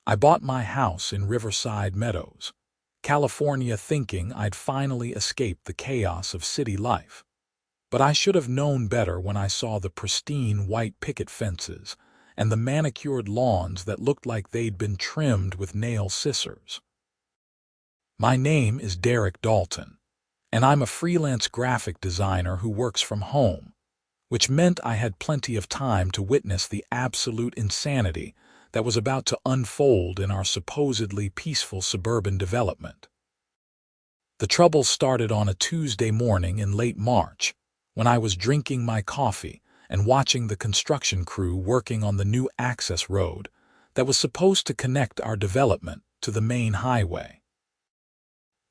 I bought my house in Riverside Meadows, California, thinking I'd finally escaped the chaos of city life. But I should have known better when I saw the pristine white picket fences and the manicured lawns that looked like they'd been trimmed with nail scissors. My name is Dalton, and I'm a freelance graphic designer who works from home, which meant I had plenty of time to witness the absolute insanity that was about to unfold in our supposedly peaceful suburban development. The trouble started on a Tuesday morning in late March, when I was drinking my coffee and watching the construction crew working on the new access road that was supposed to connect our development to the main highway.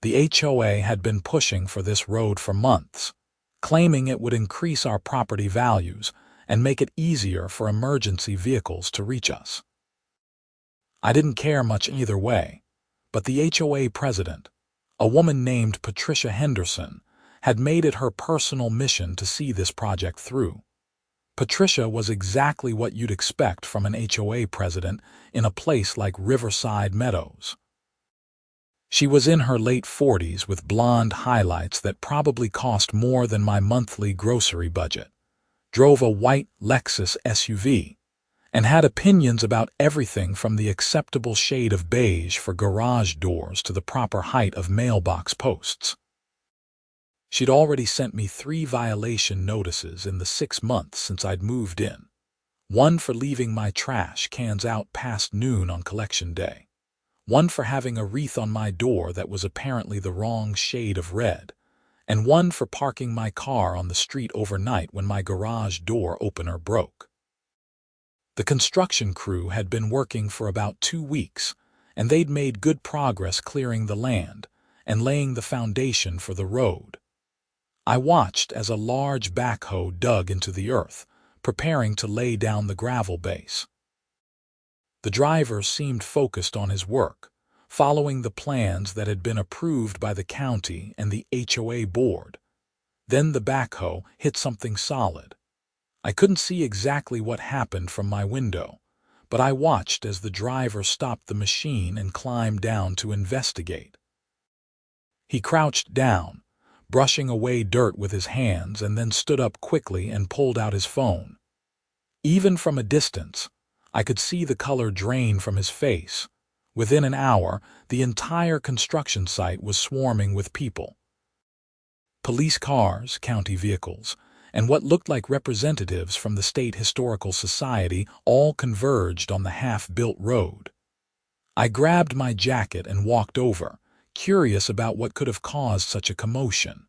The HOA had been pushing for this road for months, claiming it would increase our property values and make it easier for emergency vehicles to reach us. I didn't care much either way, but the HOA president, a woman named Patricia Henderson, had made it her personal mission to see this project through. Patricia was exactly what you'd expect from an HOA president in a place like Riverside Meadows. She was in her late 40s with blonde highlights that probably cost more than my monthly grocery budget, drove a white Lexus SUV, and had opinions about everything from the acceptable shade of beige for garage doors to the proper height of mailbox posts. She'd already sent me 3 violation notices in the 6 months since I'd moved in. One for leaving my trash cans out past noon on collection day. One for having a wreath on my door that was apparently the wrong shade of red, and one for parking my car on the street overnight when my garage door opener broke. The construction crew had been working for about 2 weeks, and they'd made good progress clearing the land and laying the foundation for the road. I watched as a large backhoe dug into the earth, preparing to lay down the gravel base. The driver seemed focused on his work, following the plans that had been approved by the county and the HOA board. Then the backhoe hit something solid. I couldn't see exactly what happened from my window, but I watched as the driver stopped the machine and climbed down to investigate. He crouched down, brushing away dirt with his hands, and then stood up quickly and pulled out his phone. Even from a distance, I could see the color drain from his face. Within an hour, the entire construction site was swarming with people. Police cars, county vehicles, and what looked like representatives from the State Historical Society all converged on the half-built road. I grabbed my jacket and walked over, curious about what could have caused such a commotion.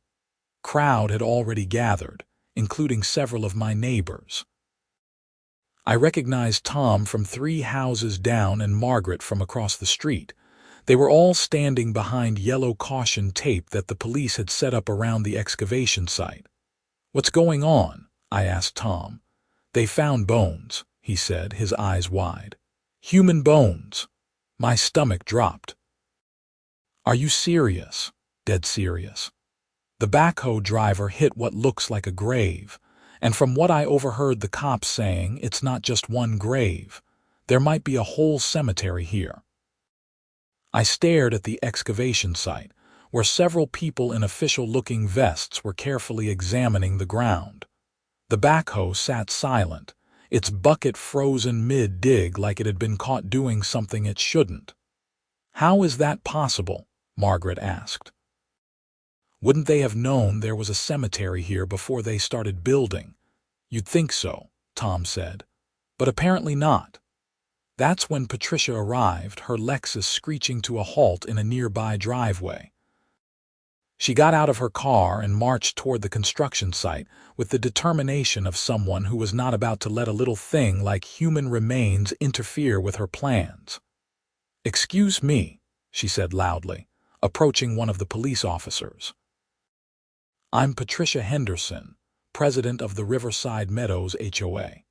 Crowd had already gathered, including several of my neighbors. I recognized Tom from 3 houses down and Margaret from across the street. They were all standing behind yellow caution tape that the police had set up around the excavation site. "What's going on?" I asked Tom. "They found bones," he said, his eyes wide. "Human bones." My stomach dropped. "Are you serious?" "Dead serious." The backhoe driver hit what looks like a grave, and from what I overheard the cops saying, it's not just one grave. There might be a whole cemetery here. I stared at the excavation site, where several people in official-looking vests were carefully examining the ground. The backhoe sat silent, its bucket frozen mid-dig like it had been caught doing something it shouldn't. "How is that possible?" Margaret asked. "Wouldn't they have known there was a cemetery here before they started building?" "You'd think so," Tom said, "but apparently not." That's when Patricia arrived, her Lexus screeching to a halt in a nearby driveway. She got out of her car and marched toward the construction site with the determination of someone who was not about to let a little thing like human remains interfere with her plans. "Excuse me," she said loudly, approaching one of the police officers. "I'm Patricia Henderson, president of the Riverside Meadows HOA.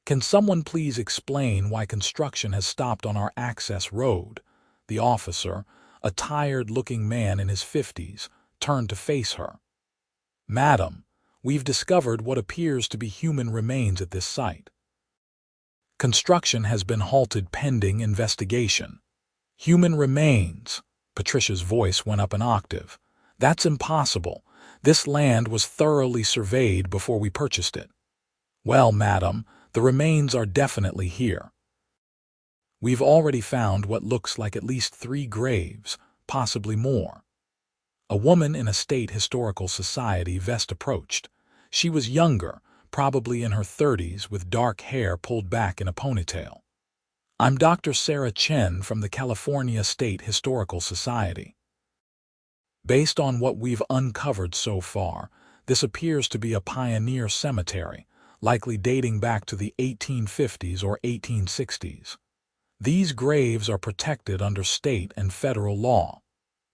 Can someone please explain why construction has stopped on our access road?" The officer, a tired-looking man in his 50s, turned to face her. "Madam, we've discovered what appears to be human remains at this site." Construction has been halted pending investigation. Human remains. Patricia's voice went up an octave. That's impossible. This land was thoroughly surveyed before we purchased it. Well, madam, the remains are definitely here. We've already found what looks like at least 3 graves, possibly more. A woman in a state historical society vest approached. She was younger, probably in her 30s, with dark hair pulled back in a ponytail. I'm Dr. Sarah Chen from the California State Historical Society. Based on what we've uncovered so far, this appears to be a pioneer cemetery, likely dating back to the 1850s or 1860s. These graves are protected under state and federal law.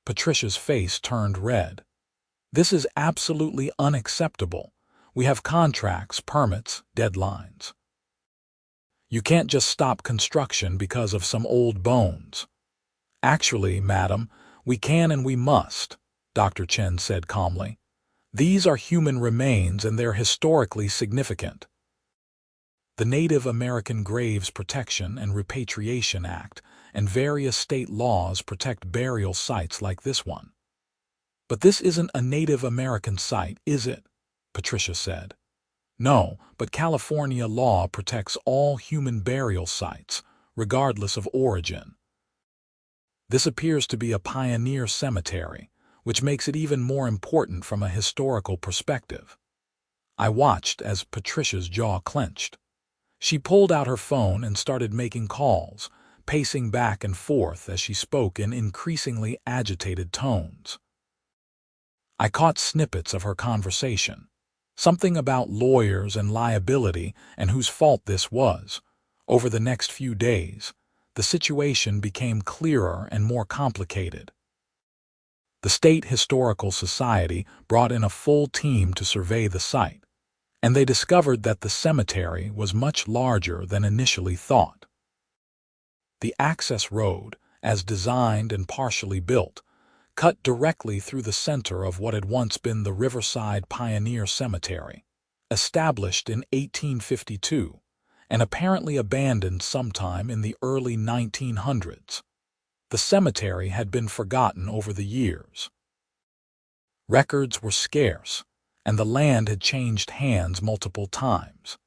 Patricia's face turned red. This is absolutely unacceptable. We have contracts, permits, deadlines. You can't just stop construction because of some old bones. Actually, madam, we can and we must, Dr. Chen said calmly. These are human remains and they're historically significant. The Native American Graves Protection and Repatriation Act and various state laws protect burial sites like this one. But this isn't a Native American site, is it? Patricia said. No, but California law protects all human burial sites, regardless of origin. This appears to be a pioneer cemetery, which makes it even more important from a historical perspective. I watched as Patricia's jaw clenched. She pulled out her phone and started making calls, pacing back and forth as she spoke in increasingly agitated tones. I caught snippets of her conversation. Something about lawyers and liability and whose fault this was. Over the next few days, the situation became clearer and more complicated. The State Historical Society brought in a full team to survey the site, and they discovered that the cemetery was much larger than initially thought. The access road, as designed and partially built, cut directly through the center of what had once been the Riverside Pioneer Cemetery, established in 1852 and apparently abandoned sometime in the early 1900s. The cemetery had been forgotten over the years. Records were scarce, and the land had changed hands multiple times.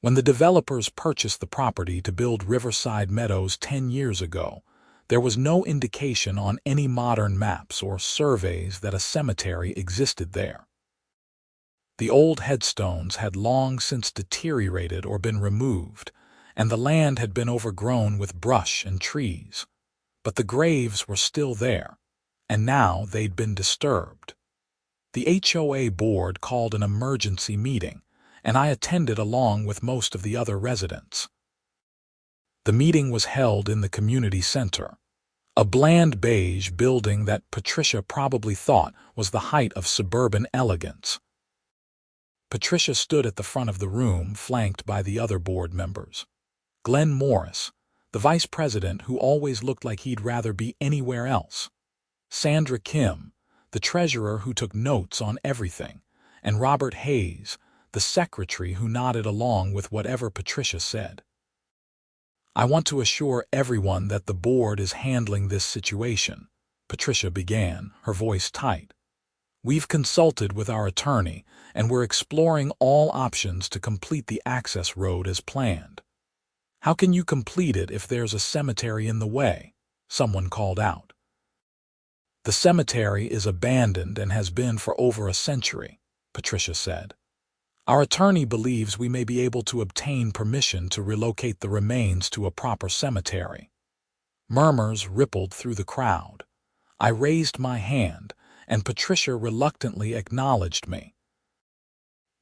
When the developers purchased the property to build Riverside Meadows 10 years ago, there was no indication on any modern maps or surveys that a cemetery existed there. The old headstones had long since deteriorated or been removed, and the land had been overgrown with brush and trees. But the graves were still there, and now they'd been disturbed. The HOA board called an emergency meeting, and I attended along with most of the other residents. The meeting was held in the community center, a bland beige building that Patricia probably thought was the height of suburban elegance. Patricia stood at the front of the room, flanked by the other board members. Glenn Morris, the vice president who always looked like he'd rather be anywhere else. Sandra Kim, the treasurer who took notes on everything, and Robert Hayes, the secretary who nodded along with whatever Patricia said. I want to assure everyone that the board is handling this situation, Patricia began, her voice tight. We've consulted with our attorney, and we're exploring all options to complete the access road as planned. How can you complete it if there's a cemetery in the way? Someone called out. The cemetery is abandoned and has been for over a century, Patricia said. Our attorney believes we may be able to obtain permission to relocate the remains to a proper cemetery. Murmurs rippled through the crowd. I raised my hand, and Patricia reluctantly acknowledged me.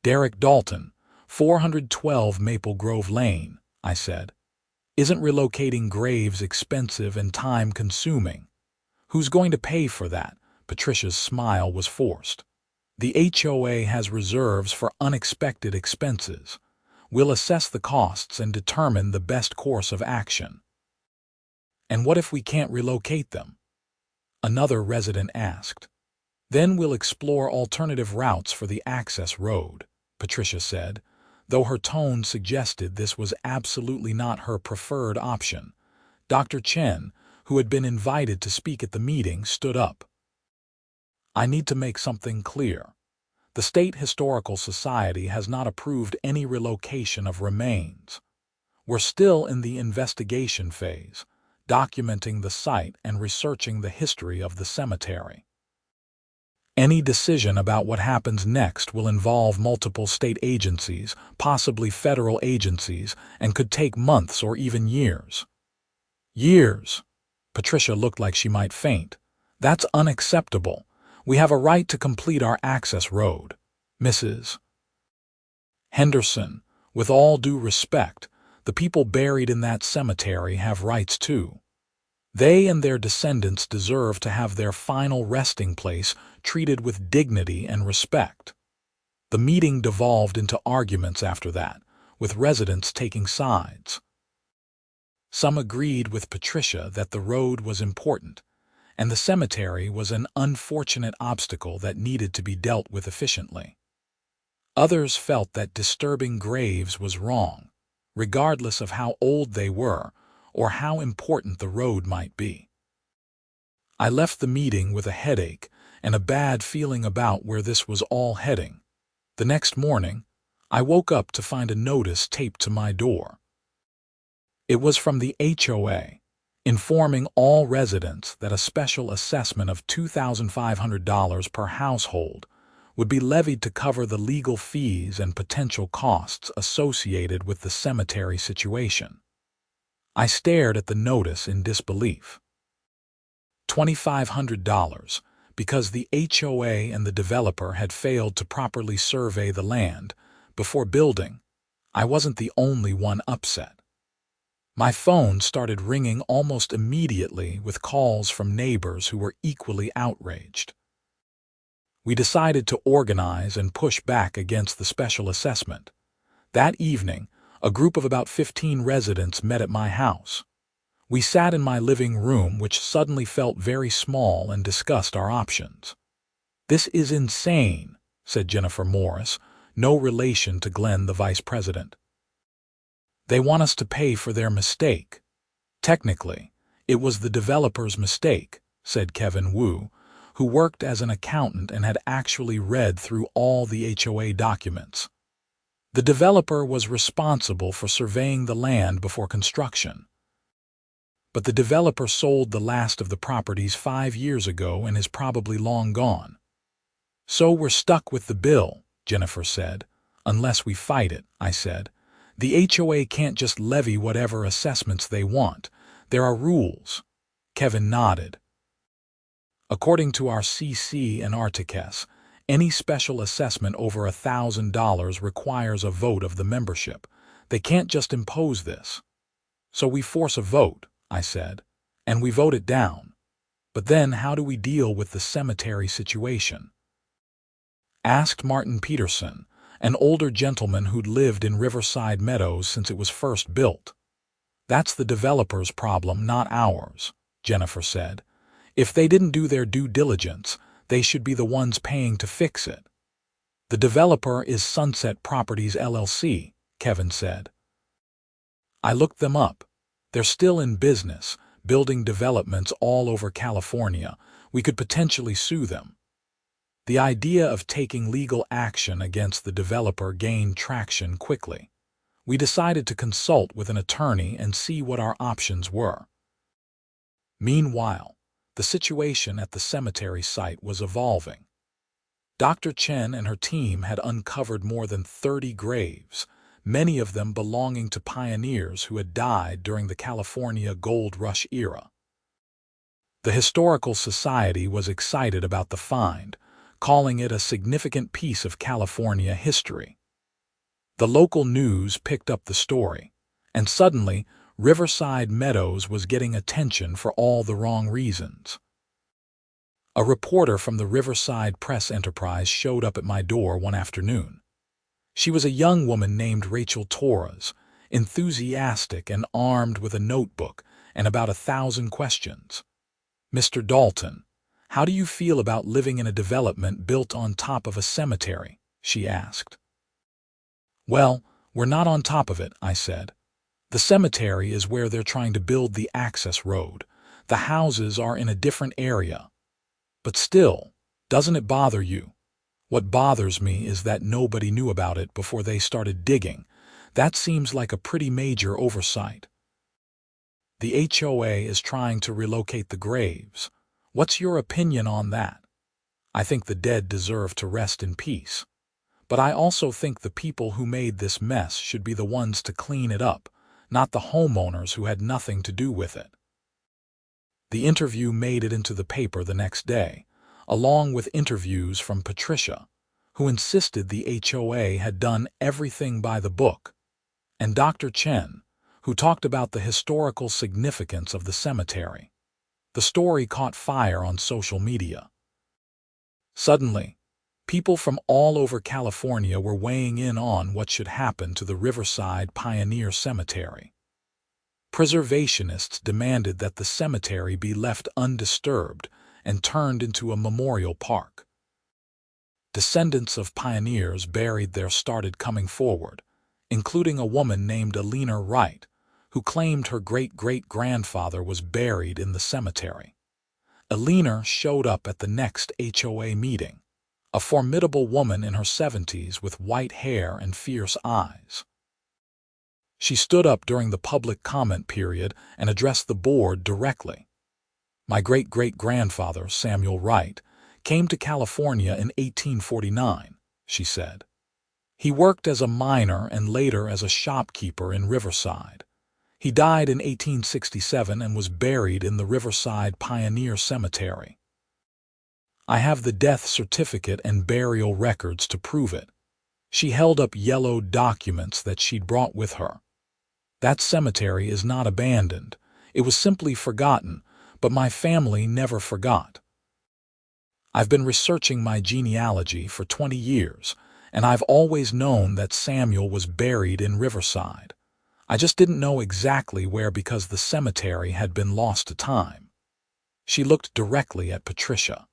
Derek Dalton, 412 Maple Grove Lane, I said. Isn't relocating graves expensive and time-consuming? Who's going to pay for that? Patricia's smile was forced. The HOA has reserves for unexpected expenses. We'll assess the costs and determine the best course of action. And what if we can't relocate them? Another resident asked. Then we'll explore alternative routes for the access road, Patricia said. though her tone suggested this was absolutely not her preferred option. Dr. Chen, who had been invited to speak at the meeting, stood up. "I need to make something clear. The State Historical Society has not approved any relocation of remains. We're still in the investigation phase, documenting the site and researching the history of the cemetery. Any decision about what happens next will involve multiple state agencies, possibly federal agencies, and could take months or even years." "Years?" Patricia looked like she might faint. "That's unacceptable. We have a right to complete our access road." "Mrs. Henderson, with all due respect, the people buried in that cemetery have rights too. They and their descendants deserve to have their final resting place treated with dignity and respect." The meeting devolved into arguments after that, with residents taking sides. Some agreed with Patricia that the road was important, and the cemetery was an unfortunate obstacle that needed to be dealt with efficiently. Others felt that disturbing graves was wrong, regardless of how old they were or how important the road might be. I left the meeting with a headache and a bad feeling about where this was all heading. The next morning, I woke up to find a notice taped to my door. It was from the HOA, informing all residents that a special assessment of $2,500 per household would be levied to cover the legal fees and potential costs associated with the cemetery situation. I stared at the notice in disbelief. $2,500, because the HOA and the developer had failed to properly survey the land before building. I wasn't the only one upset. My phone started ringing almost immediately with calls from neighbors who were equally outraged. We decided to organize and push back against the special assessment. That evening, a group of about 15 residents met at my house. We sat in my living room, which suddenly felt very small, and discussed our options. "This is insane," said Jennifer Morris, no relation to Glenn, the vice president. "They want us to pay for their mistake." "Technically, it was the developer's mistake," said Kevin Wu, who worked as an accountant and had actually read through all the HOA documents. "The developer was responsible for surveying the land before construction. But the developer sold the last of the properties 5 years ago and is probably long gone. So we're stuck with the bill," Jennifer said. "Unless we fight it," I said. "The HOA can't just levy whatever assessments they want. There are rules." Kevin nodded. "According to our CC and Articus, any special assessment over $1,000 requires a vote of the membership. They can't just impose this." "So we force a vote," I said, "and we vote it down. But then how do we deal with the cemetery situation?" Asked Martin Peterson, an older gentleman who'd lived in Riverside Meadows since it was first built. "That's the developer's problem, not ours," Jennifer said. "If they didn't do their due diligence, they should be the ones paying to fix it." "The developer is Sunset Properties LLC," Kevin said. I looked them up. They're still in business, building developments all over California. We could potentially sue them. The idea of taking legal action against the developer gained traction quickly. We decided to consult with an attorney and see what our options were. Meanwhile, the situation at the cemetery site was evolving. Dr. Chen and her team had uncovered more than 30 graves, many of them belonging to pioneers who had died during the California Gold Rush era. The Historical Society was excited about the find, calling it a significant piece of California history. The local news picked up the story, and suddenly Riverside Meadows was getting attention for all the wrong reasons. A reporter from the Riverside Press Enterprise showed up at my door one afternoon. She was a young woman named Rachel Torres, enthusiastic and armed with a notebook and about 1,000 questions. "Mr. Dalton, how do you feel about living in a development built on top of a cemetery?" she asked. "Well, We're not on top of it, I said. The cemetery is where they're trying to build the access road. The houses are in a different area. But still, doesn't it bother you? What bothers me is that nobody knew about it before they started digging. That seems like a pretty major oversight. The HOA is trying to relocate the graves. What's your opinion on that? I think the dead deserve to rest in peace. But I also think the people who made this mess should be the ones to clean it up, not the homeowners who had nothing to do with it. The interview made it into the paper the next day, along with interviews from Patricia, who insisted the HOA had done everything by the book, and Dr. Chen, who talked about the historical significance of the cemetery. The story caught fire on social media. Suddenly, people from all over California were weighing in on what should happen to the Riverside Pioneer Cemetery. Preservationists demanded that the cemetery be left undisturbed and turned into a memorial park. Descendants of pioneers buried there started coming forward, including a woman named Alina Wright, who claimed her great-great-grandfather was buried in the cemetery. Alina showed up at the next HOA meeting, a formidable woman in her 70s with white hair and fierce eyes. She stood up during the public comment period and addressed the board directly. My great-great-grandfather, Samuel Wright, came to California in 1849, she said. He worked as a miner and later as a shopkeeper in Riverside. He died in 1867 and was buried in the Riverside Pioneer Cemetery. I have the death certificate and burial records to prove it. She held up yellowed documents that she'd brought with her. That cemetery is not abandoned. It was simply forgotten, but my family never forgot. I've been researching my genealogy for 20 years, and I've always known that Samuel was buried in Riverside. I just didn't know exactly where because the cemetery had been lost to time. She looked directly at Patricia.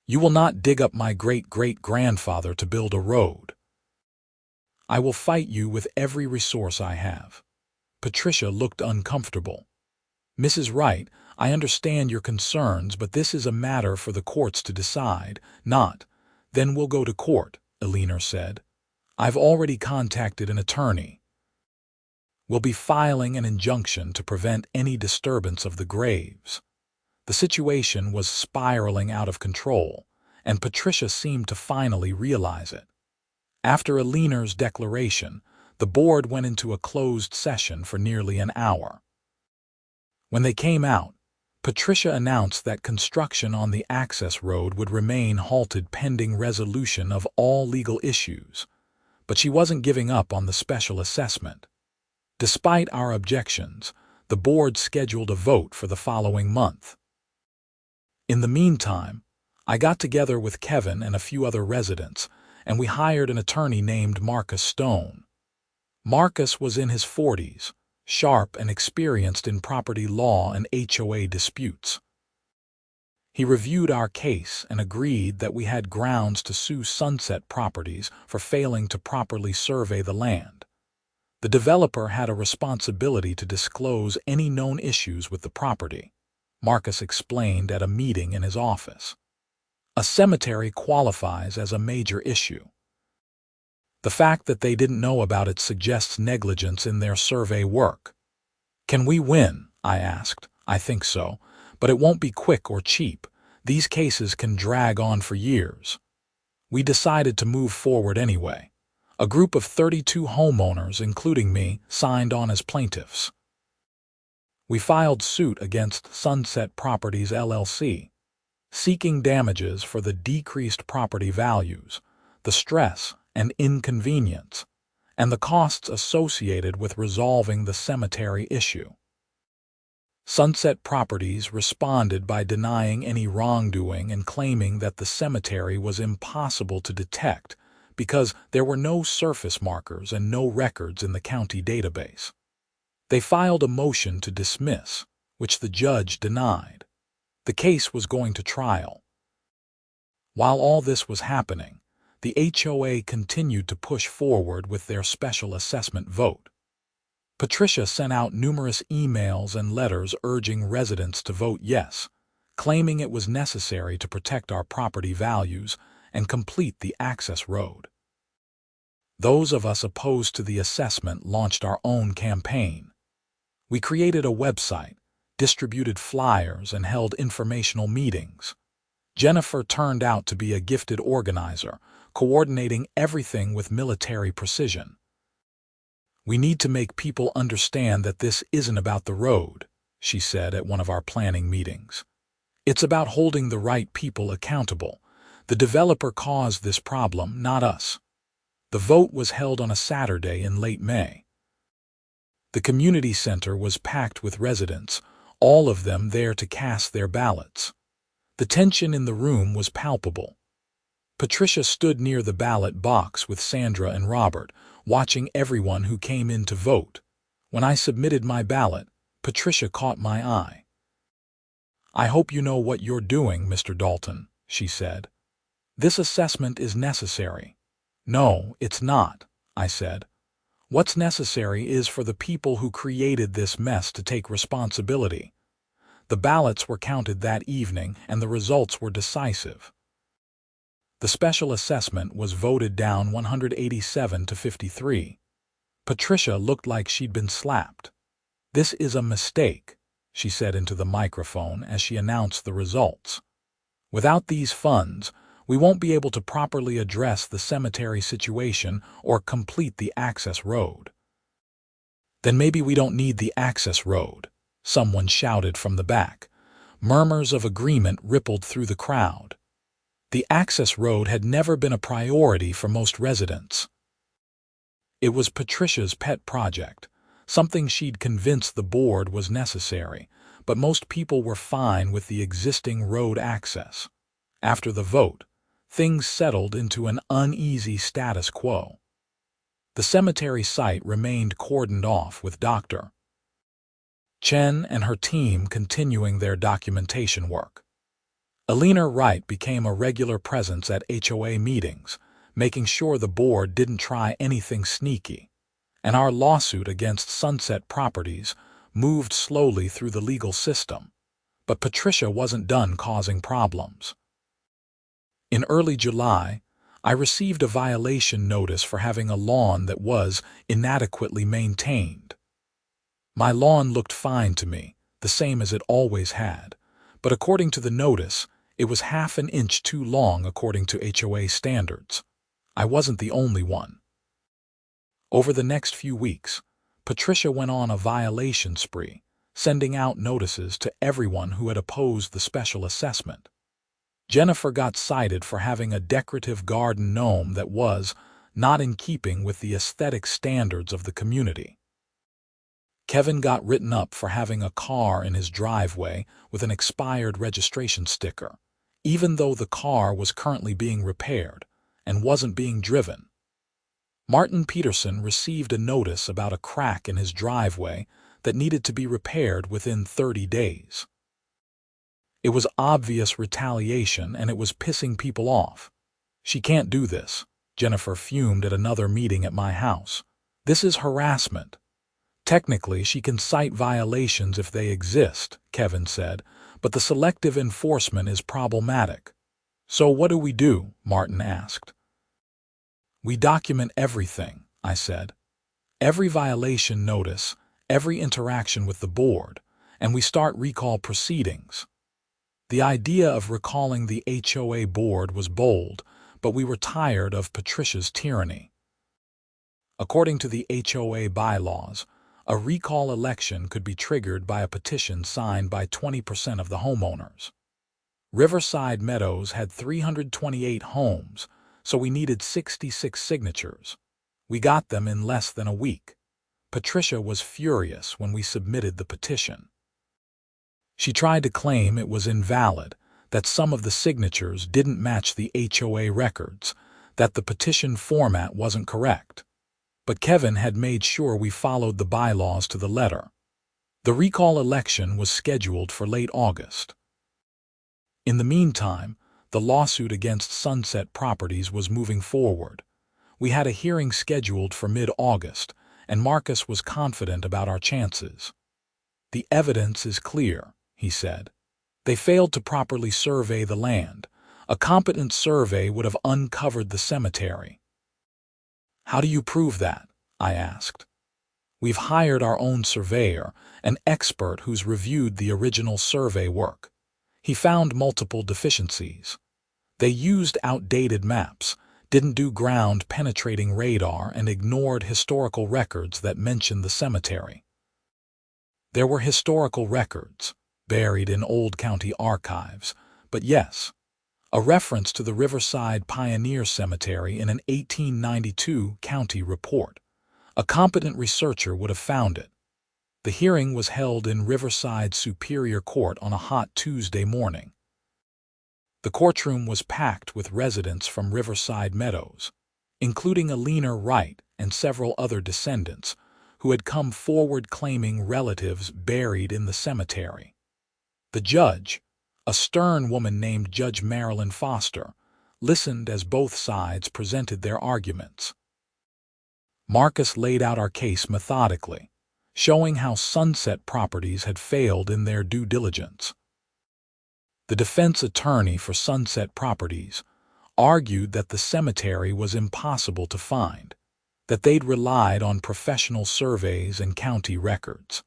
You will not dig up my great-great-grandfather to build a road. I will fight you with every resource I have. Patricia looked uncomfortable. Mrs. Wright, I understand your concerns, but this is a matter for the courts to decide, not. Then we'll go to court, Alina said. I've already contacted an attorney. We'll be filing an injunction to prevent any disturbance of the graves. The situation was spiraling out of control, and Patricia seemed to finally realize it. After Alina's declaration, the board went into a closed session for nearly an hour. When they came out, Patricia announced that construction on the access road would remain halted pending resolution of all legal issues, but she wasn't giving up on the special assessment. Despite our objections, the board scheduled a vote for the following month. In the meantime, I got together with Kevin and a few other residents, and we hired an attorney named Marcus Stone. Marcus was in his 40s, sharp and experienced in property law and HOA disputes. He reviewed our case and agreed that we had grounds to sue Sunset Properties for failing to properly survey the land. The developer had a responsibility to disclose any known issues with the property, Marcus explained at a meeting in his office. A cemetery qualifies as a major issue. The fact that they didn't know about it suggests negligence in their survey work. Can we win? I asked. I think so, but it won't be quick or cheap. These cases can drag on for years. We decided to move forward anyway. A group of 32 homeowners, including me, signed on as plaintiffs. We filed suit against Sunset Properties LLC, seeking damages for the decreased property values, the stress and inconvenience, and the costs associated with resolving the cemetery issue. Sunset Properties responded by denying any wrongdoing and claiming that the cemetery was impossible to detect because there were no surface markers and no records in the county database. They filed a motion to dismiss, which the judge denied. The case was going to trial. While all this was happening, the HOA continued to push forward with their special assessment vote. Patricia sent out numerous emails and letters urging residents to vote yes, claiming it was necessary to protect our property values and complete the access road. Those of us opposed to the assessment launched our own campaign. We created a website, distributed flyers, and held informational meetings. Jennifer turned out to be a gifted organizer, coordinating everything with military precision. "We need to make people understand that this isn't about the road," she said at one of our planning meetings. "It's about holding the right people accountable. The developer caused this problem, not us." The vote was held on a Saturday in late May. The community center was packed with residents, all of them there to cast their ballots. The tension in the room was palpable. Patricia stood near the ballot box with Sandra and Robert, watching everyone who came in to vote. When I submitted my ballot, Patricia caught my eye. "I hope you know what you're doing, Mr. Dalton," she said. "This assessment is necessary." "No, it's not," I said. "What's necessary is for the people who created this mess to take responsibility." The ballots were counted that evening, and the results were decisive. The special assessment was voted down 187 to 53. Patricia looked like she'd been slapped. "This is a mistake," she said into the microphone as she announced the results. "Without these funds, we won't be able to properly address the cemetery situation or complete the access road." "Then maybe we don't need the access road," someone shouted from the back. Murmurs of agreement rippled through the crowd. The access road had never been a priority for most residents. It was Patricia's pet project, something she'd convinced the board was necessary, but most people were fine with the existing road access. After the vote, things settled into an uneasy status quo. The cemetery site remained cordoned off with Dr. Chen and her team continuing their documentation work. Alina Wright became a regular presence at HOA meetings, making sure the board didn't try anything sneaky, and our lawsuit against Sunset Properties moved slowly through the legal system. But Patricia wasn't done causing problems. In early July, I received a violation notice for having a lawn that was inadequately maintained. My lawn looked fine to me, the same as it always had, but according to the notice, it was half an inch too long according to HOA standards. I wasn't the only one. Over the next few weeks, Patricia went on a violation spree, sending out notices to everyone who had opposed the special assessment. Jennifer got cited for having a decorative garden gnome that was not in keeping with the aesthetic standards of the community. Kevin got written up for having a car in his driveway with an expired registration sticker, even though the car was currently being repaired and wasn't being driven. Martin Peterson received a notice about a crack in his driveway that needed to be repaired within 30 days. It was obvious retaliation, and it was pissing people off. "She can't do this," Jennifer fumed at another meeting at my house. "This is harassment." "Technically, she can cite violations if they exist," Kevin said, "but the selective enforcement is problematic." "So what do?" Martin asked. "We document everything," I said. "Every violation notice, every interaction with the board, and we start recall proceedings." The idea of recalling the HOA board was bold, but we were tired of Patricia's tyranny. According to the HOA bylaws, a recall election could be triggered by a petition signed by 20% of the homeowners. Riverside Meadows had 328 homes, so we needed 66 signatures. We got them in less than a week. Patricia was furious when we submitted the petition. She tried to claim it was invalid, that some of the signatures didn't match the HOA records, that the petition format wasn't correct. But Kevin had made sure we followed the bylaws to the letter. The recall election was scheduled for late August. In the meantime, The lawsuit against Sunset Properties was moving forward. We had a hearing scheduled for mid-August, and Marcus was confident about our chances. "The evidence is clear," he said. "They failed to properly survey the land. A competent survey would have uncovered the cemetery." "How do you prove that?" I asked. "We've hired our own surveyor, an expert who's reviewed the original survey work. He found multiple deficiencies. They used outdated maps, didn't do ground-penetrating radar, and ignored historical records that mention the cemetery." There were historical records, buried in old county archives, but yes, a reference to the Riverside Pioneer Cemetery in an 1892 county report. A competent researcher would have found it. The hearing was held in Riverside Superior Court on a hot Tuesday morning. The courtroom was packed with residents from Riverside Meadows, including Alina Wright and several other descendants, who had come forward claiming relatives buried in the cemetery. The judge, a stern woman named Judge Marilyn Foster, listened as both sides presented their arguments. Marcus laid out our case methodically, showing how Sunset Properties had failed in their due diligence. The defense attorney for Sunset Properties argued that the cemetery was impossible to find, that they'd relied on professional surveys and county records,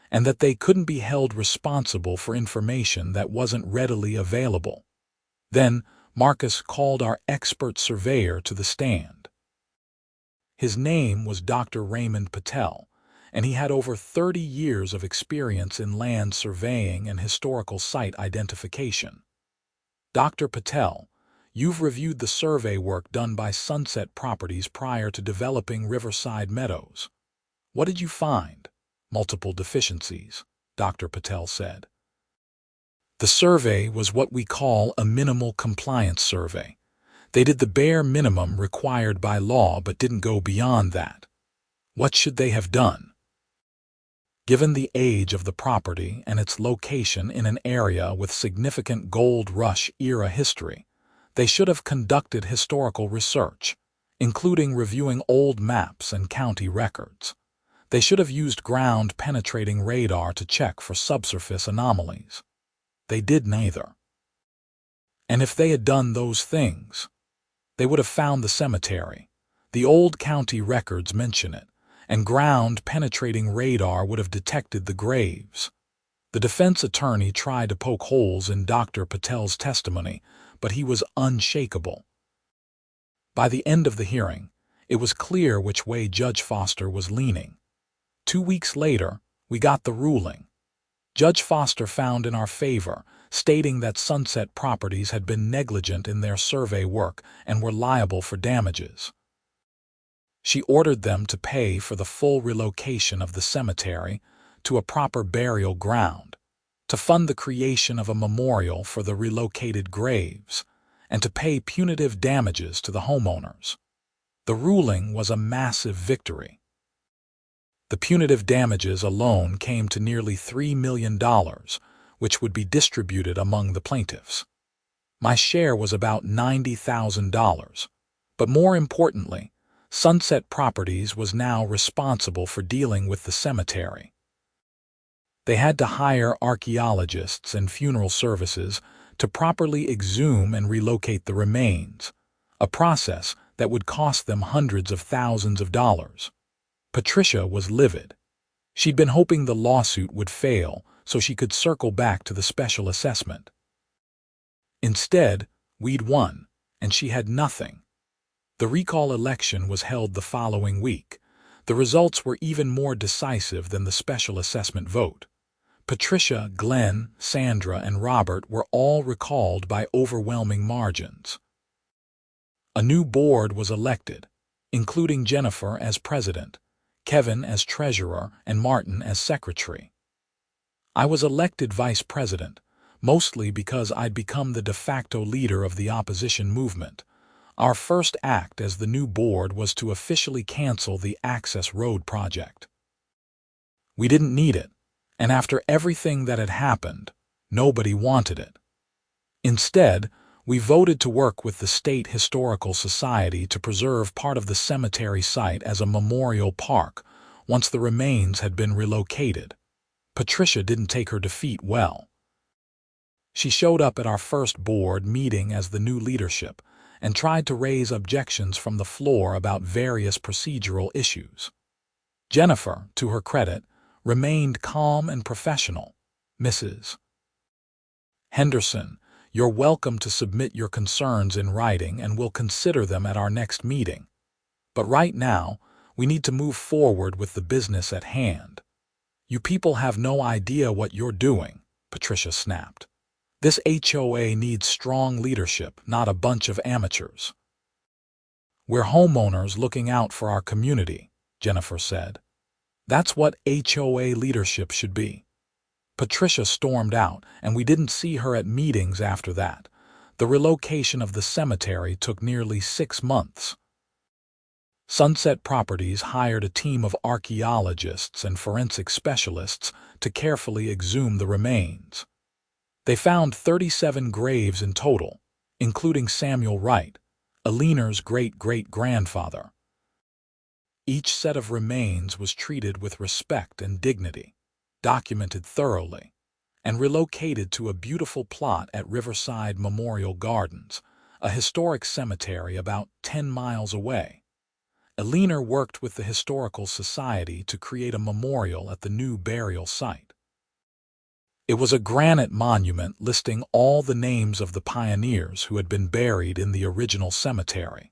and that they couldn't be held responsible for information that wasn't readily available. Then Marcus called our expert surveyor to the stand. His name was Dr. Raymond Patel, and he had over 30 years of experience in land surveying and historical site identification. "Dr. Patel, you've reviewed the survey work done by Sunset Properties prior to developing Riverside Meadows. What did you find?" "Multiple deficiencies," Dr. Patel said. "The survey was what we call a minimal compliance survey. They did the bare minimum required by law but didn't go beyond that. What should they have done?" Given the age of the property and its location in an area with significant gold rush-era history, they should have conducted historical research, including reviewing old maps and county records. They should have used ground-penetrating radar to check for subsurface anomalies. They did neither. And if they had done those things, they would have found the cemetery. The old county records mention it, and ground-penetrating radar would have detected the graves. The defense attorney tried to poke holes in Dr. Patel's testimony, but he was unshakable. By the end of the hearing, it was clear which way Judge Foster was leaning. 2 weeks later, we got the ruling. Judge Foster found in our favor, stating that Sunset Properties had been negligent in their survey work and were liable for damages. She ordered them to pay for the full relocation of the cemetery to a proper burial ground, to fund the creation of a memorial for the relocated graves, and to pay punitive damages to the homeowners. The ruling was a massive victory. The punitive damages alone came to nearly $3 million, which would be distributed among the plaintiffs. My share was about $90,000, but more importantly, Sunset Properties was now responsible for dealing with the cemetery. They had to hire archaeologists and funeral services to properly exhume and relocate the remains, a process that would cost them hundreds of thousands of dollars. Patricia was livid. She'd been hoping the lawsuit would fail so she could circle back to the special assessment. Instead, we'd won, and she had nothing. The recall election was held the following week. The results were even more decisive than the special assessment vote. Patricia, Glenn, Sandra, and Robert were all recalled by overwhelming margins. A new board was elected, including Jennifer as president, Kevin as treasurer, and Martin as secretary. I was elected vice president, mostly because I'd become the de facto leader of the opposition movement. Our first act as the new board was to officially cancel the Access Road project. We didn't need it, and after everything that had happened, nobody wanted it. Instead, We voted to work with the State Historical Society to preserve part of the cemetery site as a memorial park once the remains had been relocated. Patricia didn't take her defeat well. She showed up at our first board meeting as the new leadership and tried to raise objections from the floor about various procedural issues. Jennifer, to her credit, remained calm and professional. Mrs. Henderson, you're welcome to submit your concerns in writing and we'll consider them at our next meeting. But right now, we need to move forward with the business at hand. You people have no idea what you're doing, Patricia snapped. This HOA needs strong leadership, not a bunch of amateurs. We're homeowners looking out for our community, Jennifer said. That's what HOA leadership should be. Patricia stormed out, and we didn't see her at meetings after that. The relocation of the cemetery took nearly 6 months. Sunset Properties hired a team of archaeologists and forensic specialists to carefully exhume the remains. They found 37 graves in total, including Samuel Wright, Alina's great-great-grandfather. Each set of remains was treated with respect and dignity, documented thoroughly, and relocated to a beautiful plot at Riverside Memorial Gardens, a historic cemetery about 10 miles away. Alina worked with the Historical Society to create a memorial at the new burial site. It was a granite monument listing all the names of the pioneers who had been buried in the original cemetery,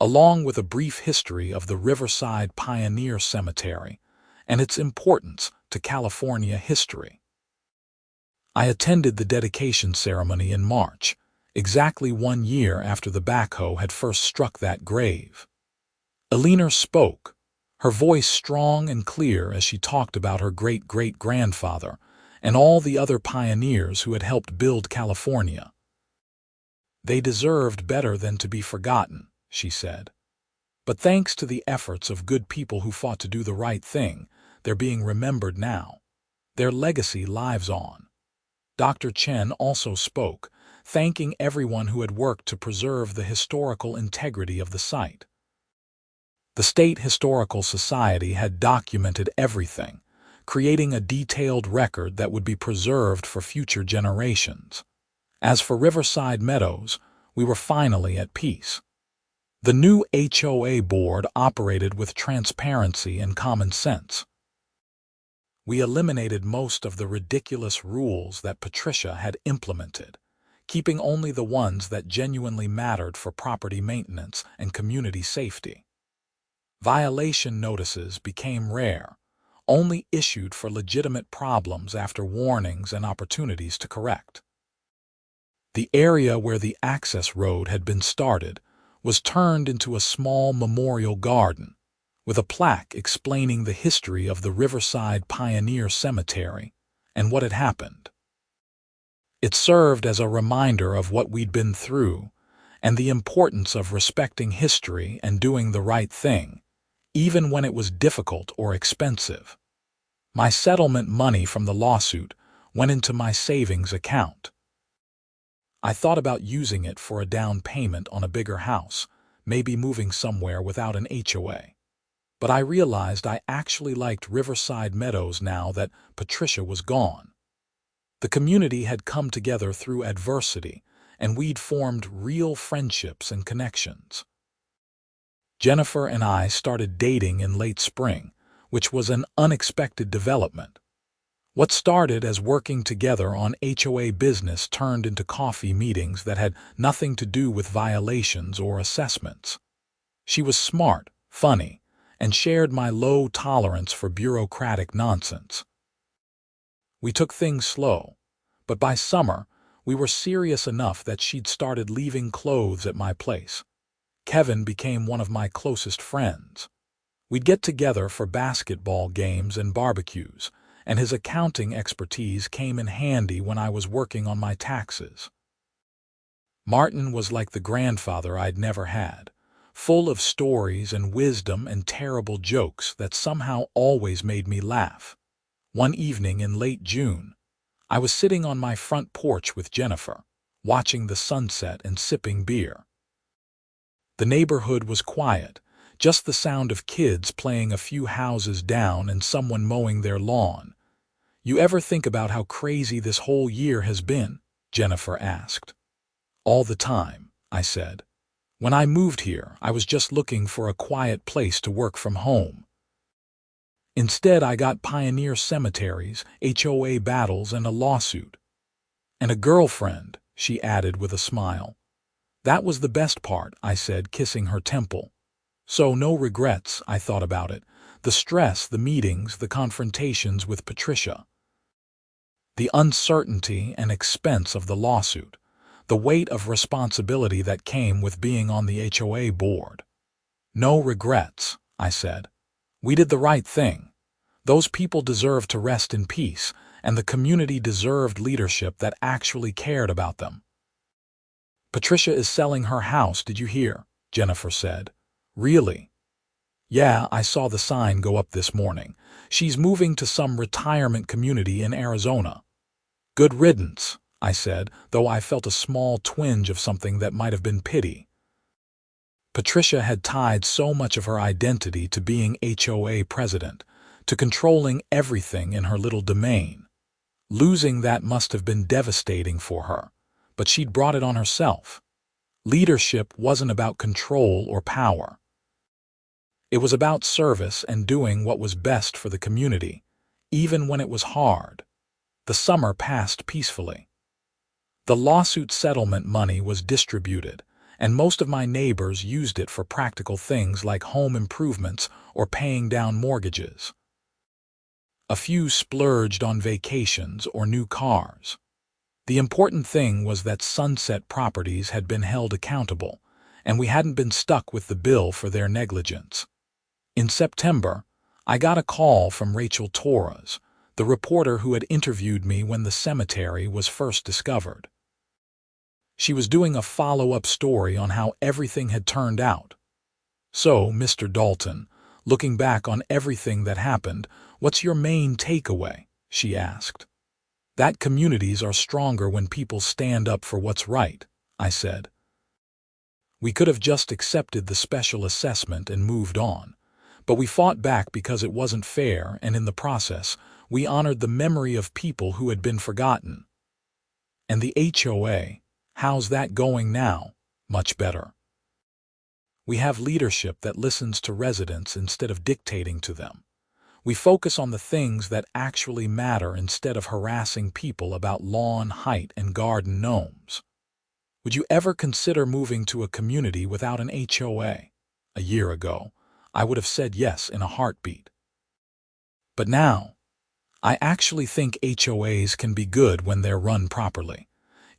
along with a brief history of the Riverside Pioneer Cemetery and its importance to California history. I attended the dedication ceremony in March, exactly 1 year after the backhoe had first struck that grave. Alina spoke, her voice strong and clear as she talked about her great-great-grandfather and all the other pioneers who had helped build California. They deserved better than to be forgotten, she said. But thanks to the efforts of good people who fought to do the right thing, they're being remembered now. Their legacy lives on. Dr. Chen also spoke, thanking everyone who had worked to preserve the historical integrity of the site. The State Historical Society had documented everything, creating a detailed record that would be preserved for future generations. As for Riverside Meadows, we were finally at peace. The new HOA board operated with transparency and common sense. We eliminated most of the ridiculous rules that Patricia had implemented, keeping only the ones that genuinely mattered for property maintenance and community safety. Violation notices became rare, only issued for legitimate problems after warnings and opportunities to correct. The area where the access road had been started was turned into a small memorial garden, with a plaque explaining the history of the Riverside Pioneer Cemetery and what had happened. It served as a reminder of what we'd been through and the importance of respecting history and doing the right thing, even when it was difficult or expensive. My settlement money from the lawsuit went into my savings account. I thought about using it for a down payment on a bigger house, maybe moving somewhere without an HOA. But I realized I actually liked Riverside Meadows now that Patricia was gone. The community had come together through adversity, and we'd formed real friendships and connections. Jennifer and I started dating in late spring, which was an unexpected development. What started as working together on HOA business turned into coffee meetings that had nothing to do with violations or assessments. She was smart, funny, and shared my low tolerance for bureaucratic nonsense. We took things slow, but by summer, we were serious enough that she'd started leaving clothes at my place. Kevin became one of my closest friends. We'd get together for basketball games and barbecues, and his accounting expertise came in handy when I was working on my taxes. Martin was like the grandfather I'd never had, full of stories and wisdom and terrible jokes that somehow always made me laugh. One evening in late June, I was sitting on my front porch with Jennifer, watching the sunset and sipping beer. The neighborhood was quiet, just the sound of kids playing a few houses down and someone mowing their lawn. "You ever think about how crazy this whole year has been?" Jennifer asked. "All the time," I said. "When I moved here, I was just looking for a quiet place to work from home. Instead, I got pioneer cemeteries, HOA battles, and a lawsuit. And a girlfriend," she added with a smile. "That was the best part," I said, kissing her temple. "So no regrets," I thought about it. The stress, the meetings, the confrontations with Patricia. The uncertainty and expense of the lawsuit. The weight of responsibility that came with being on the HOA board. "No regrets," I said. "We did the right thing. Those people deserved to rest in peace, and the community deserved leadership that actually cared about them." "Patricia is selling her house, did you hear?" Jennifer said. "Really?" "Yeah, I saw the sign go up this morning. She's moving to some retirement community in Arizona." "Good riddance," I said, though I felt a small twinge of something that might have been pity. Patricia had tied so much of her identity to being HOA president, to controlling everything in her little domain. Losing that must have been devastating for her, but she'd brought it on herself. Leadership wasn't about control or power. It was about service and doing what was best for the community, even when it was hard. The summer passed peacefully. The lawsuit settlement money was distributed, and most of my neighbors used it for practical things like home improvements or paying down mortgages. A few splurged on vacations or new cars. The important thing was that Sunset Properties had been held accountable, and we hadn't been stuck with the bill for their negligence. In September, I got a call from Rachel Torres, the reporter who had interviewed me when the cemetery was first discovered. She was doing a follow-up story on how everything had turned out. "So, Mr. Dalton, looking back on everything that happened, what's your main takeaway?" she asked. "That communities are stronger when people stand up for what's right," I said. "We could have just accepted the special assessment and moved on, but we fought back because it wasn't fair, and in the process, we honored the memory of people who had been forgotten." "And the HOA, how's that going now?" "Much better. We have leadership that listens to residents instead of dictating to them. We focus on the things that actually matter instead of harassing people about lawn height and garden gnomes." "Would you ever consider moving to a community without an HOA?" A year ago, I would have said yes in a heartbeat. But now, I actually think HOAs can be good when they're run properly.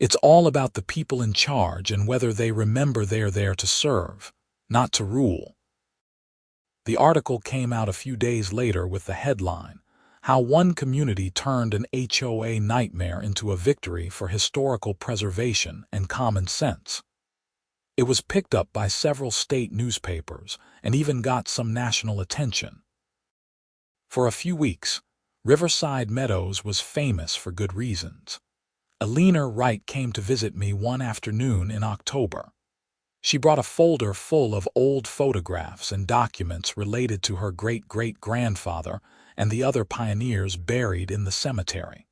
It's all about the people in charge and whether they remember they're there to serve, not to rule. The article came out a few days later with the headline, "How One Community Turned an HOA Nightmare into a Victory for Historical Preservation and Common Sense." It was picked up by several state newspapers and even got some national attention. For a few weeks, Riverside Meadows was famous for good reasons. Alina Wright came to visit me one afternoon in October. She brought a folder full of old photographs and documents related to her great-great-grandfather and the other pioneers buried in the cemetery.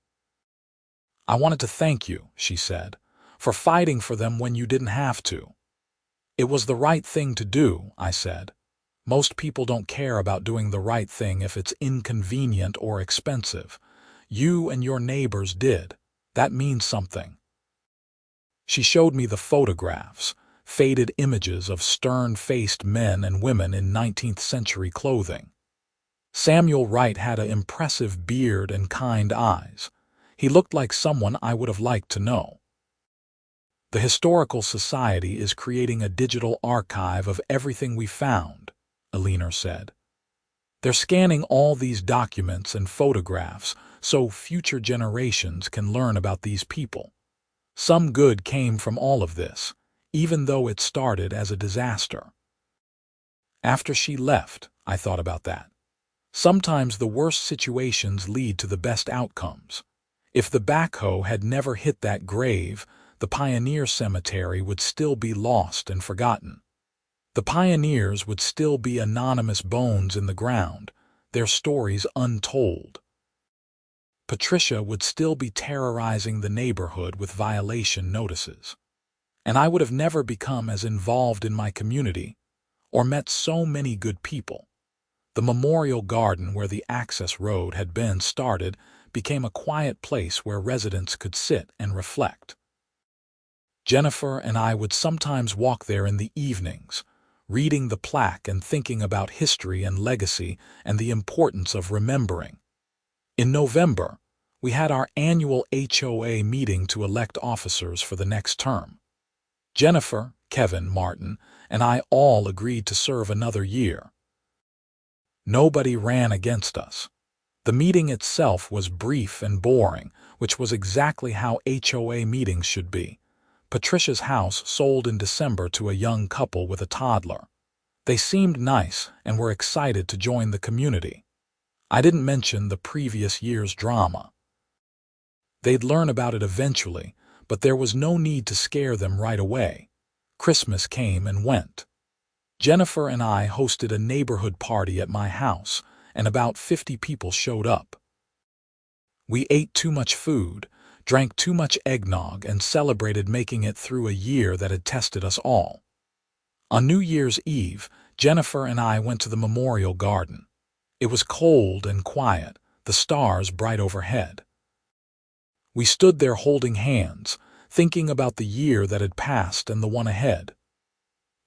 "I wanted to thank you," she said, "for fighting for them when you didn't have to." "It was the right thing to do," I said. "Most people don't care about doing the right thing if it's inconvenient or expensive. You and your neighbors did. That means something." She showed me the photographs, faded images of stern-faced men and women in 19th century clothing. Samuel Wright had an impressive beard and kind eyes. He looked like someone I would have liked to know. "The Historical Society is creating a digital archive of everything we found," Alina said. "They're scanning all these documents and photographs so future generations can learn about these people. Some good came from all of this, even though it started as a disaster." After she left, I thought about that. Sometimes the worst situations lead to the best outcomes. If the backhoe had never hit that grave, the Pioneer Cemetery would still be lost and forgotten. The pioneers would still be anonymous bones in the ground, their stories untold. Patricia would still be terrorizing the neighborhood with violation notices. And I would have never become as involved in my community or met so many good people. The memorial garden where the access road had been started became a quiet place where residents could sit and reflect. Jennifer and I would sometimes walk there in the evenings, reading the plaque and thinking about history and legacy and the importance of remembering. In November, we had our annual HOA meeting to elect officers for the next term. Jennifer, Kevin, Martin, and I all agreed to serve another year. Nobody ran against us. The meeting itself was brief and boring, which was exactly how HOA meetings should be. Patricia's house sold in December to a young couple with a toddler. They seemed nice and were excited to join the community. I didn't mention the previous year's drama. They'd learn about it eventually, but there was no need to scare them right away. Christmas came and went. Jennifer and I hosted a neighborhood party at my house, and about 50 people showed up. We ate too much food, drank too much eggnog, and celebrated making it through a year that had tested us all. On New Year's Eve, Jennifer and I went to the memorial garden. It was cold and quiet, the stars bright overhead. We stood there holding hands, thinking about the year that had passed and the one ahead.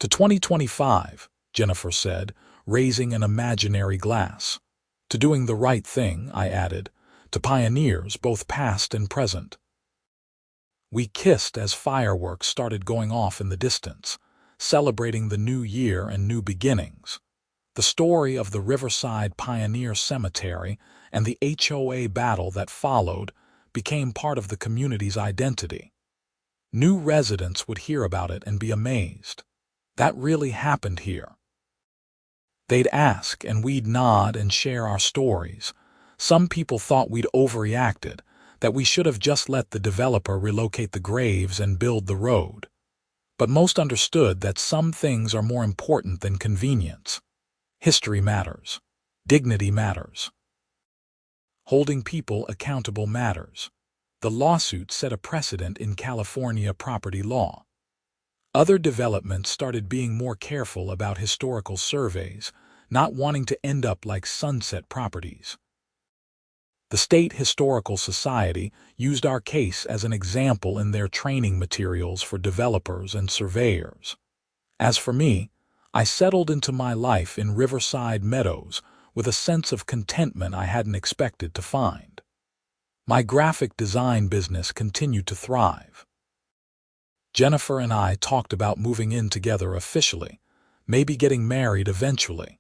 To 2025, Jennifer said, raising an imaginary glass. To doing the right thing, I added, to pioneers both past and present. We kissed as fireworks started going off in the distance, celebrating the new year and new beginnings. The story of the Riverside Pioneer Cemetery and the HOA battle that followed became part of the community's identity. New residents would hear about it and be amazed. That really happened here. They'd ask, and we'd nod and share our stories. Some people thought we'd overreacted, that we should have just let the developer relocate the graves and build the road. But most understood that some things are more important than convenience. History matters. Dignity matters. Holding people accountable matters. The lawsuit set a precedent in California property law. Other developments started being more careful about historical surveys, not wanting to end up like sunset properties. The State Historical Society used our case as an example in their training materials for developers and surveyors. As for me, I settled into my life in Riverside Meadows with a sense of contentment I hadn't expected to find. My graphic design business continued to thrive. Jennifer and I talked about moving in together officially, maybe getting married eventually.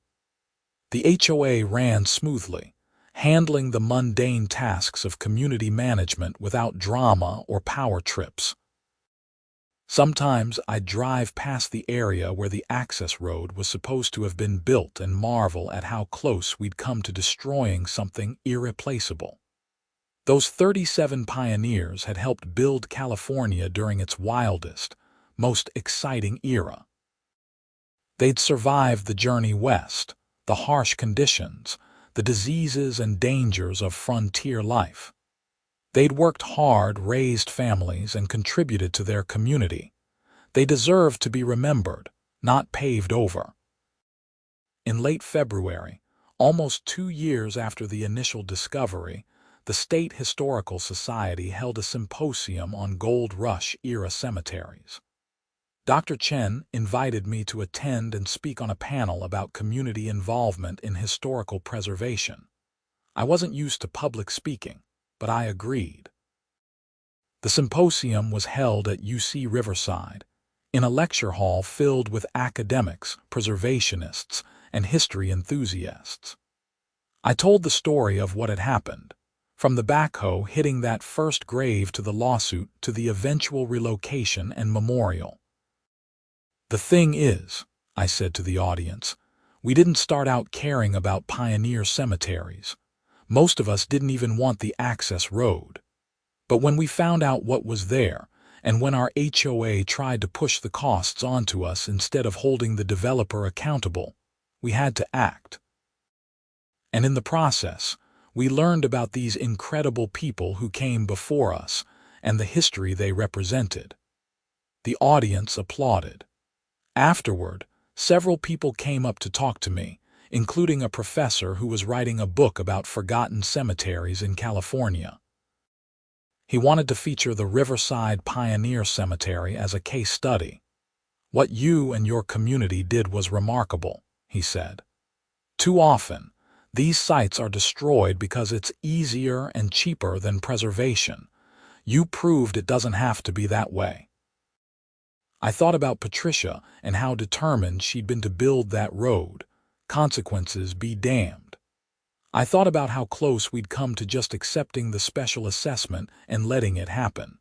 The HOA ran smoothly, handling the mundane tasks of community management without drama or power trips. Sometimes I'd drive past the area where the access road was supposed to have been built and marvel at how close we'd come to destroying something irreplaceable. Those 37 pioneers had helped build California during its wildest, most exciting era. They'd survived the journey west, the harsh conditions, the diseases and dangers of frontier life. They'd worked hard, raised families, and contributed to their community. They deserved to be remembered, not paved over. In late February, almost 2 years after the initial discovery, the State Historical Society held a symposium on Gold Rush-era cemeteries. Dr. Chen invited me to attend and speak on a panel about community involvement in historical preservation. I wasn't used to public speaking, but I agreed. The symposium was held at UC Riverside, in a lecture hall filled with academics, preservationists, and history enthusiasts. I told the story of what had happened, from the backhoe hitting that first grave to the lawsuit to the eventual relocation and memorial. The thing is, I said to the audience, we didn't start out caring about pioneer cemeteries. Most of us didn't even want the access road. But when we found out what was there, and when our HOA tried to push the costs onto us instead of holding the developer accountable, we had to act. And in the process, we learned about these incredible people who came before us and the history they represented. The audience applauded. Afterward, several people came up to talk to me, including a professor who was writing a book about forgotten cemeteries in California. He wanted to feature the Riverside Pioneer Cemetery as a case study. "What you and your community did was remarkable," he said. "Too often, these sites are destroyed because it's easier and cheaper than preservation. You proved it doesn't have to be that way." I thought about Patricia and how determined she'd been to build that road. Consequences be damned. I thought about how close we'd come to just accepting the special assessment and letting it happen.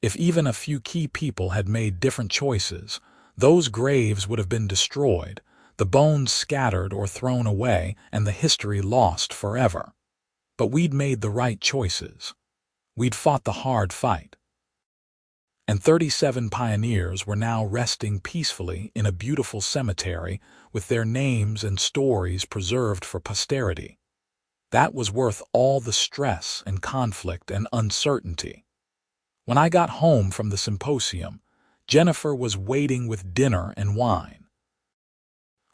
If even a few key people had made different choices, those graves would have been destroyed, the bones scattered or thrown away, and the history lost forever. But we'd made the right choices. We'd fought the hard fight. And 37 pioneers were now resting peacefully in a beautiful cemetery with their names and stories preserved for posterity. That was worth all the stress and conflict and uncertainty. When I got home from the symposium, Jennifer was waiting with dinner and wine.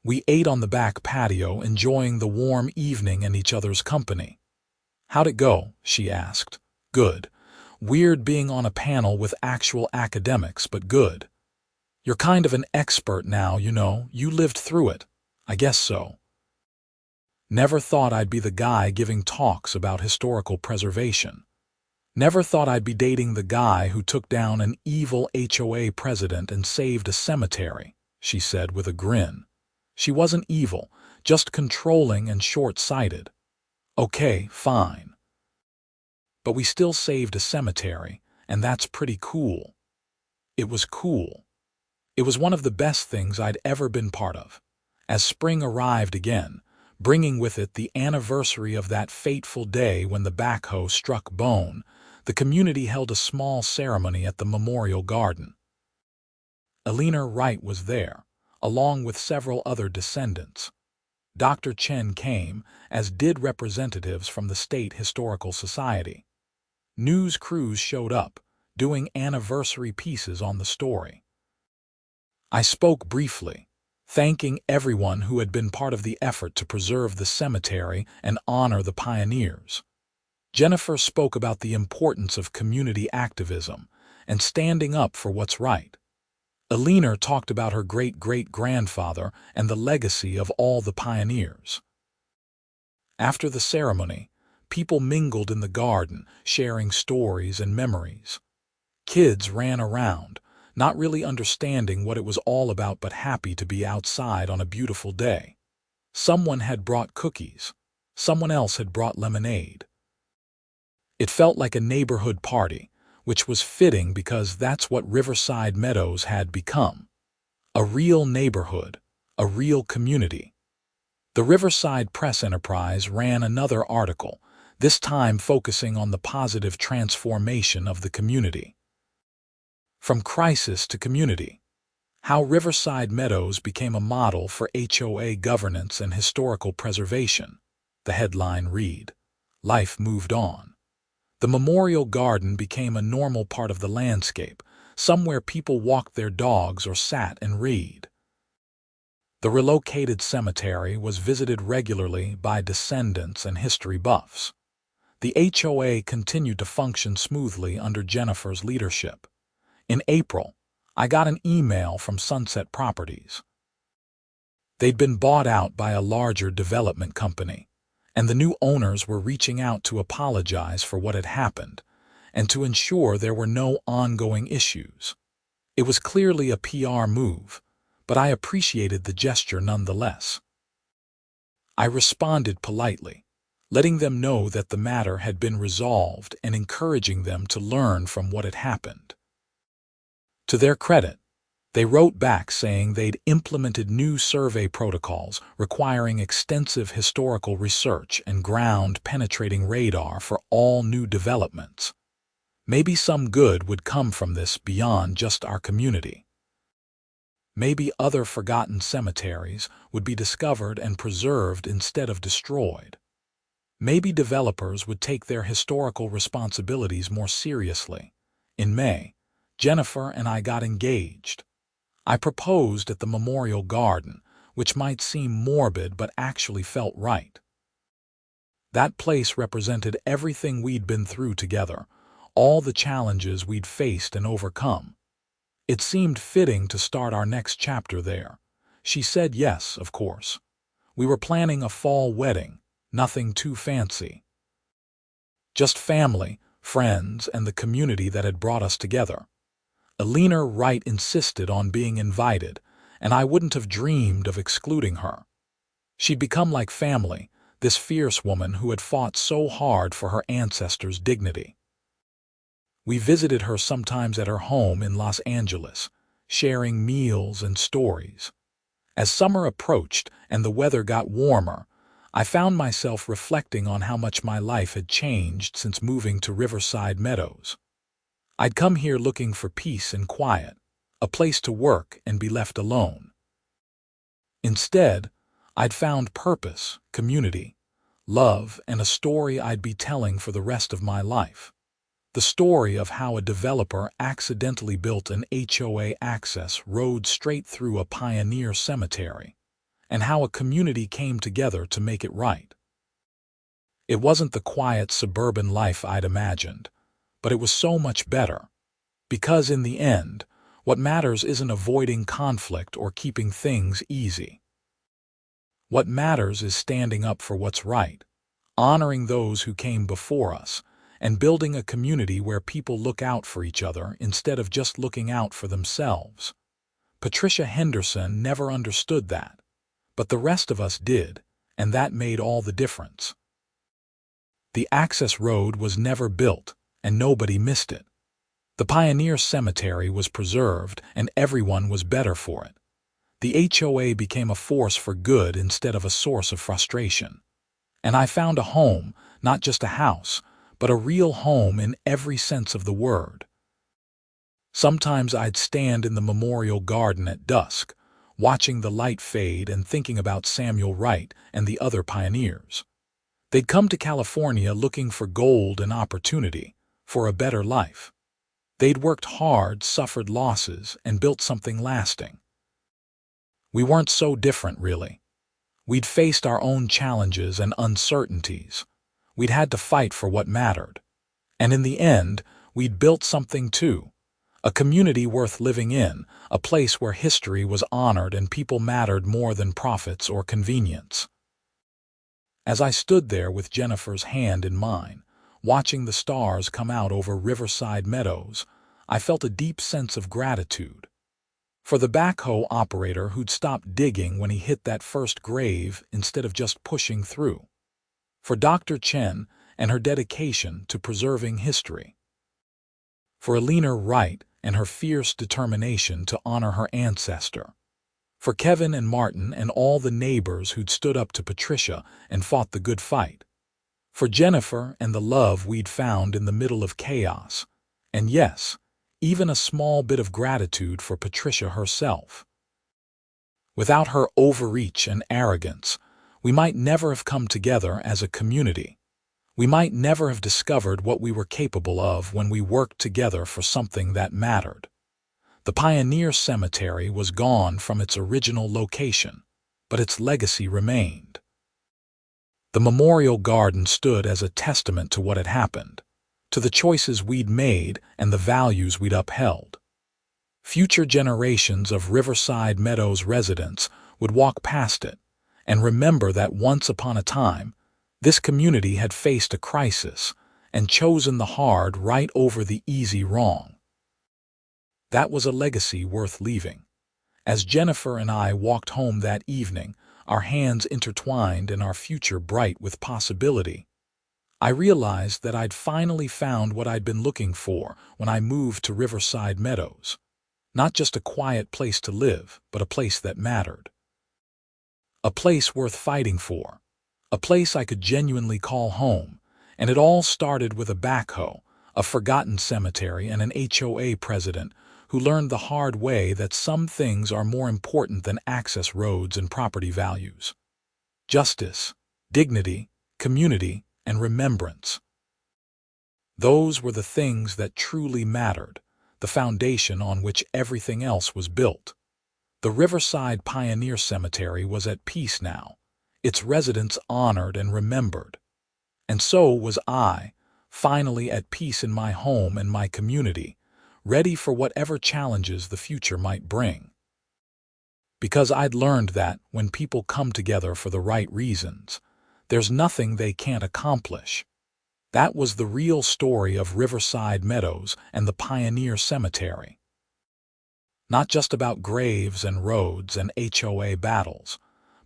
We ate on the back patio, enjoying the warm evening and each other's company. "How'd it go?" she asked. "Good. Weird being on a panel with actual academics, but good. You're kind of an expert now, you know. You lived through it." "I guess so." "Never thought I'd be the guy giving talks about historical preservation. Never thought I'd be dating the guy who took down an evil HOA president and saved a cemetery," she said with a grin. She wasn't evil, just controlling and short-sighted. "Okay, fine. But we still saved a cemetery, and that's pretty cool." It was cool. It was one of the best things I'd ever been part of. As spring arrived again, bringing with it the anniversary of that fateful day when the backhoe struck bone, the community held a small ceremony at the memorial garden. Alina Wright was there, along with several other descendants. Dr. Chen came, as did representatives from the State Historical Society. News crews showed up, doing anniversary pieces on the story. I spoke briefly, thanking everyone who had been part of the effort to preserve the cemetery and honor the pioneers. Jennifer spoke about the importance of community activism and standing up for what's right. Alina talked about her great-great-grandfather and the legacy of all the pioneers. After the ceremony, people mingled in the garden, sharing stories and memories. Kids ran around, not really understanding what it was all about but happy to be outside on a beautiful day. Someone had brought cookies. Someone else had brought lemonade. It felt like a neighborhood party, which was fitting because that's what Riverside Meadows had become. A real neighborhood, a real community. The Riverside Press Enterprise ran another article, this time focusing on the positive transformation of the community. From crisis to community. How Riverside Meadows became a model for HOA governance and historical preservation. The headline read, "Life moved on." The memorial garden became a normal part of the landscape, somewhere people walked their dogs or sat and read. The relocated cemetery was visited regularly by descendants and history buffs. The HOA continued to function smoothly under Jennifer's leadership. In April, I got an email from Sunset Properties. They'd been bought out by a larger development company, and the new owners were reaching out to apologize for what had happened and to ensure there were no ongoing issues. It was clearly a PR move, but I appreciated the gesture nonetheless. I responded politely, letting them know that the matter had been resolved and encouraging them to learn from what had happened. To their credit, they wrote back saying they'd implemented new survey protocols requiring extensive historical research and ground-penetrating radar for all new developments. Maybe some good would come from this beyond just our community. Maybe other forgotten cemeteries would be discovered and preserved instead of destroyed. Maybe developers would take their historical responsibilities more seriously. In May, Jennifer and I got engaged. I proposed at the Memorial Garden, which might seem morbid but actually felt right. That place represented everything we'd been through together, all the challenges we'd faced and overcome. It seemed fitting to start our next chapter there. She said yes, of course. We were planning a fall wedding, nothing too fancy. Just family, friends, and the community that had brought us together. Alina Wright insisted on being invited, and I wouldn't have dreamed of excluding her. She'd become like family, this fierce woman who had fought so hard for her ancestors' dignity. We visited her sometimes at her home in Los Angeles, sharing meals and stories. As summer approached and the weather got warmer, I found myself reflecting on how much my life had changed since moving to Riverside Meadows. I'd come here looking for peace and quiet, a place to work and be left alone. Instead, I'd found purpose, community, love, and a story I'd be telling for the rest of my life. The story of how a developer accidentally built an HOA access road straight through a pioneer cemetery, and how a community came together to make it right. It wasn't the quiet suburban life I'd imagined, but it was so much better. Because in the end, what matters isn't avoiding conflict or keeping things easy. What matters is standing up for what's right, honoring those who came before us, and building a community where people look out for each other instead of just looking out for themselves. Patricia Henderson never understood that, but the rest of us did, and that made all the difference. The access road was never built, and nobody missed it. The pioneer cemetery was preserved, and everyone was better for it. The HOA became a force for good instead of a source of frustration. And I found a home, not just a house, but a real home in every sense of the word. Sometimes I'd stand in the Memorial Garden at dusk, watching the light fade and thinking about Samuel Wright and the other pioneers. They'd come to California looking for gold and opportunity, for a better life. They'd worked hard, suffered losses, and built something lasting. We weren't so different, really. We'd faced our own challenges and uncertainties. We'd had to fight for what mattered. And in the end, we'd built something too. A community worth living in, a place where history was honored and people mattered more than profits or convenience. As I stood there with Jennifer's hand in mine, watching the stars come out over Riverside Meadows, I felt a deep sense of gratitude. For the backhoe operator who'd stopped digging when he hit that first grave instead of just pushing through. For Dr. Chen and her dedication to preserving history. For Alina Wright and her fierce determination to honor her ancestor. For Kevin and Martin and all the neighbors who'd stood up to Patricia and fought the good fight. For Jennifer and the love we'd found in the middle of chaos. And yes, even a small bit of gratitude for Patricia herself. Without her overreach and arrogance, we might never have come together as a community. We might never have discovered what we were capable of when we worked together for something that mattered. The pioneer cemetery was gone from its original location, but its legacy remained. The memorial garden stood as a testament to what had happened, to the choices we'd made and the values we'd upheld. Future generations of Riverside Meadows residents would walk past it and remember that once upon a time, this community had faced a crisis and chosen the hard right over the easy wrong. That was a legacy worth leaving. As Jennifer and I walked home that evening, our hands intertwined and our future bright with possibility, I realized that I'd finally found what I'd been looking for when I moved to Riverside Meadows. Not just a quiet place to live, but a place that mattered. A place worth fighting for. A place I could genuinely call home, and it all started with a backhoe, a forgotten cemetery, and an HOA president who learned the hard way that some things are more important than access roads and property values. Justice, dignity, community, and remembrance. Those were the things that truly mattered, the foundation on which everything else was built. The Riverside Pioneer Cemetery was at peace now, its residents honored and remembered. And so was I, finally at peace in my home and my community, ready for whatever challenges the future might bring. Because I'd learned that when people come together for the right reasons, there's nothing they can't accomplish. That was the real story of Riverside Meadows and the Pioneer Cemetery. Not just about graves and roads and HOA battles,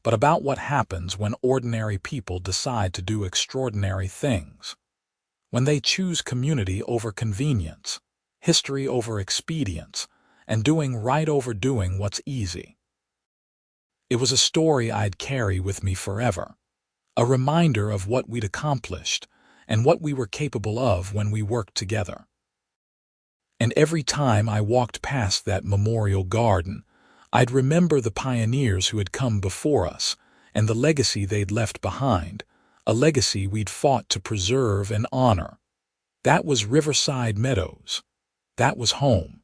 but about what happens when ordinary people decide to do extraordinary things. When they choose community over convenience, history over expedience, and doing right over doing what's easy. It was a story I'd carry with me forever, a reminder of what we'd accomplished and what we were capable of when we worked together. And every time I walked past that memorial garden, I'd remember the pioneers who had come before us and the legacy they'd left behind, a legacy we'd fought to preserve and honor. That was Riverside Meadows. That was home.